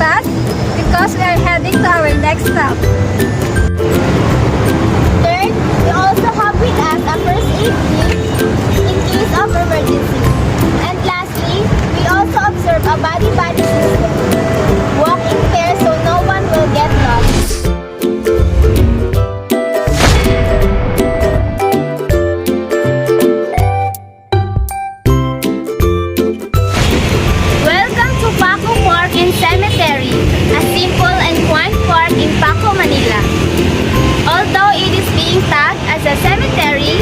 us because we are heading to our next stop. Third, we also have with us a first aid kit in case of emergency. And lastly, we also observe a body system. Walk in pairs so no one will get lost. Welcome to Paco Park and Cemetery, a simple and quaint park in Paco, Manila. Although it is being tagged as a cemetery,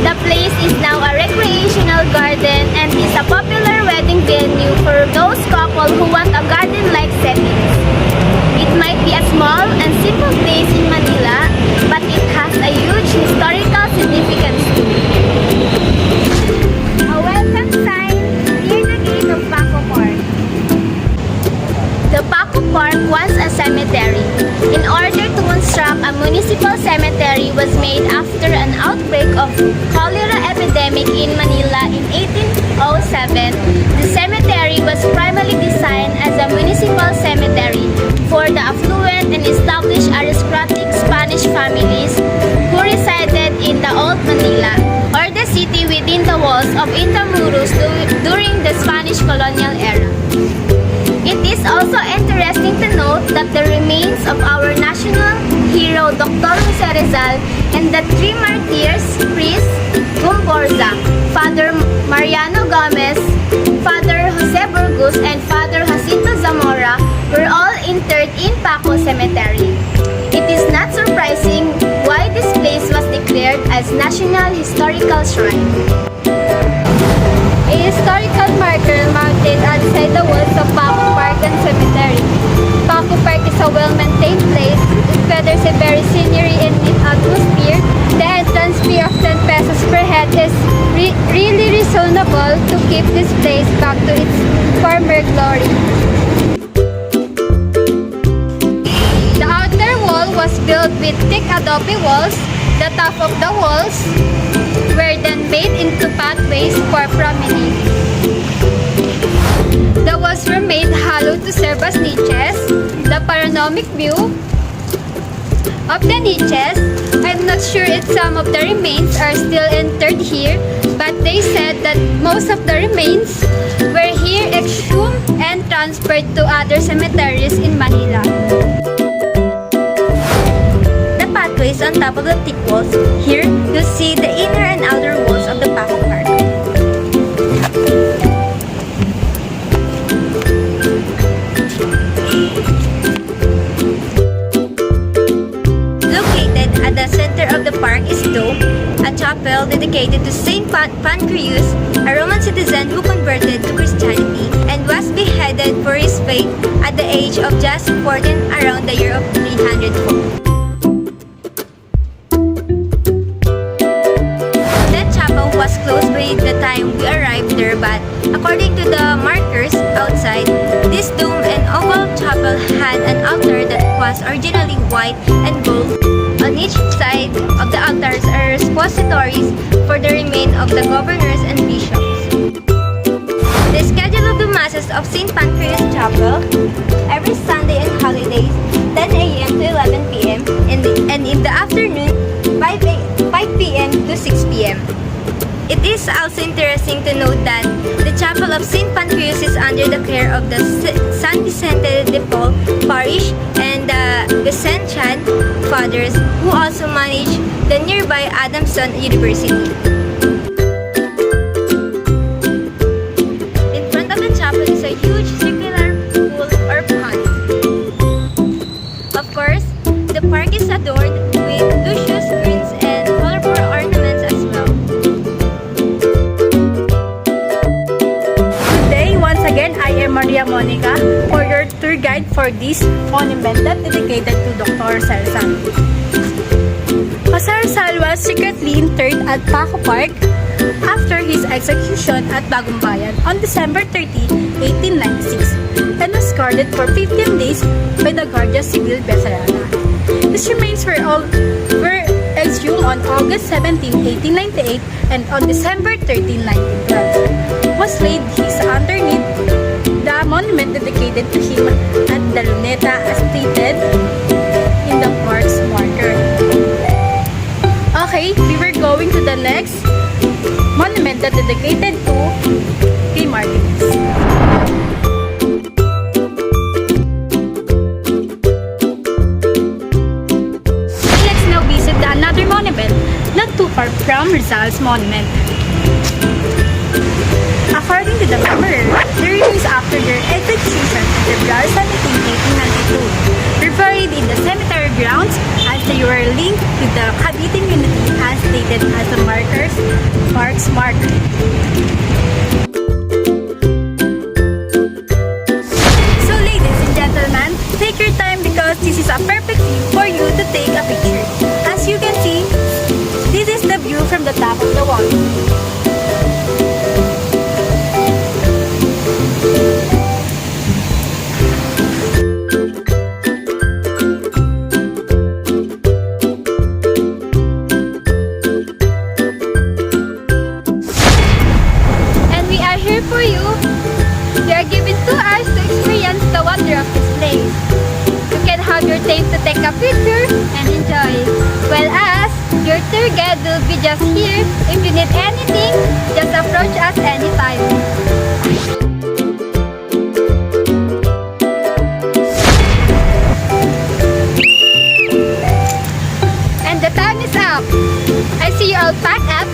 the place is now a recreational garden and is a popular wedding venue for those couples who want a garden-like setting. It might be a small and simple place in Manila, but it has a huge historical significance too. A welcome sign near the gate of Paco Park. The Paco Park was a cemetery. In order to construct a municipal cemetery was made after an outbreak of cholera epidemic in Manila in 1807. The cemetery was primarily designed as a municipal cemetery for the affluent and established aristocratic Spanish families who resided in the Old Manila, or the city within the walls of Intramuros during the Spanish colonial era. It is also interesting to note that the remains of our national hero Dr. Jose Rizal and the three martyrs, priests Gumborza, Father Mariano Gomez, Father Jose Burgos, and Father Jacinto Zamora were all interred in Paco Cemetery. It is not surprising why this place was declared as National Historical Shrine. A historical marker mounted outside the walls of Paco Park and Cemetery. Paco Park is a well-maintained place. It feathers a very scenery and neat atmosphere. The entrance fee of 10 pesos per head is really reasonable to keep this place back to its former glory. The outer wall was built with thick adobe walls. The top of the walls were then made into pathways for promenade. The walls were made hollow to serve as niches. The panoramic view of the niches, I'm not sure if some of the remains are still interred here, but they said that most of the remains were here exhumed and transferred to other cemeteries in Manila. Pathways on top of the thick walls. Here, you'll see the inner and outer walls of the Paco Park. Located at the center of the park is Dome, a chapel dedicated to Saint Pancreas, a Roman citizen who converted to Christianity and was beheaded for his faith at the age of just 14 around the year of 304. Was closed by the time we arrived there, but according to the markers outside, this dome and oval chapel had an altar that was originally white and gold. On each side of the altars are repositories for the remains of the governors and bishops. The schedule of the masses of St. Pancreas Chapel every Sunday and holidays, 10 a.m. to 11 p.m. and in the afternoon, 5 p.m. to 6 p.m. It is also interesting to note that the Chapel of St. Pancreas is under the care of the San Vicente de Paul Parish and the Vincentian Fathers, who also manage the nearby Adamson University. In front of the chapel is a huge circular pool or pond. Of course, the park is adorned with luscious greens and colorful ornaments as well. Again, I am Maria Monica, for your tour guide for this monument that dedicated to Dr. Rizal. Jose Rizal was secretly interred at Paco Park after his execution at Bagong Bayan on December 30, 1896, and was guarded for 15 days by the Guardia Civil Veterana. His remains were exhumed on August 17, 1898, and on December 13, 1912 was laid his underneath the monument dedicated to him at the Luneta as stated in the park's marker. Okay, we were going to the next monument that dedicated to P. Martinez. Let's now visit the another monument, not too far from Rizal's monument. According to the memory, the release after their execution on February 17, 1892, were buried in the cemetery grounds as they were linked with the Cavite community as stated as the park's marker. So ladies and gentlemen, take your time because this is a perfect view for you to take a picture. As you can see, this is the view from the top of the wall. For you, you are given 2 hours to experience the wonder of this place. You can have your time to take a picture and enjoy. While us, your tour guide will be just here. If you need anything, just approach us anytime. And the time is up. I see you all packed up.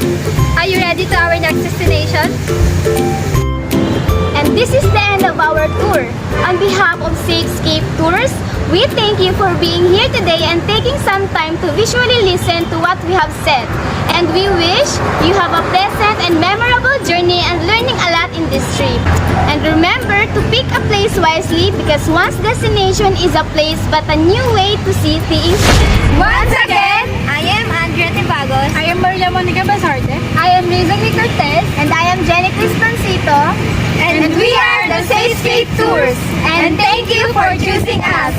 Are you ready to our next destination? And this is the end of our tour. On behalf of Safescape Tours, we thank you for being here today and taking some time to visually listen to what we have said. And we wish you have a pleasant and memorable journey and learning a lot in this trip. And remember to pick a place wisely because one's destination is a place but a new way to see things. Once again, I am Andrea Timbagos. I am Maria Monica Basarte. I am Rizal Cortez. And I am Jenny Crispancito. And we are the Safescape Tours. And thank you for choosing us.